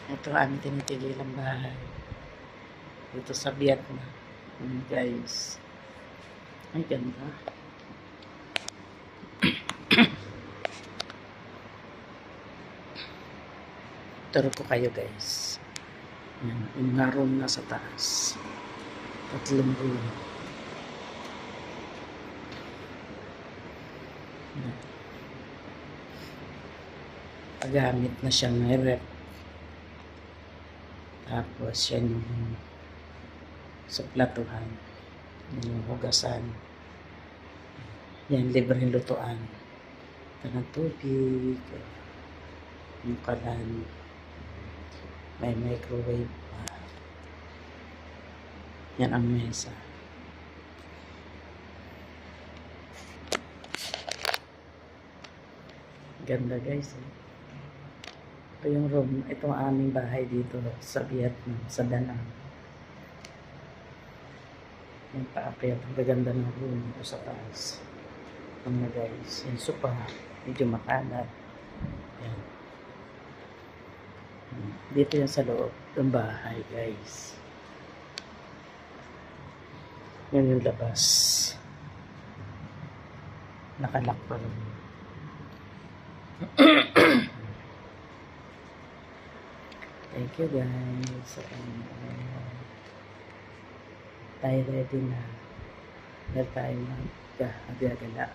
Ito ang aming tinitigilang bahay. Dito sa Vietnam. Guys. Ay, ganda. Turo ko kayo guys. Yan, yung mga room na sa taas. 3 room. Yan. Pagamit na siyang may rep. Tapos yan yung sa platuhan. Yan yung hugasan. Yan, libreng lutuan. Tanang tubig. Yung kalan. May microwave pa. Yan ang mesa. Ganda guys. Ito yung room. Ito ang aming bahay dito sa Vietnam, sa Da Nang. Yung paakyat. Ang gaganda ng room dito sa taas. Ano guys. Yung sopa. Medyo makalat. Yan. Dito yan sa loob ng bahay guys. Yan yung labas. Nakalak pa rin. Thank you guys. Tayo ready na. Dahil tayo mag-agala.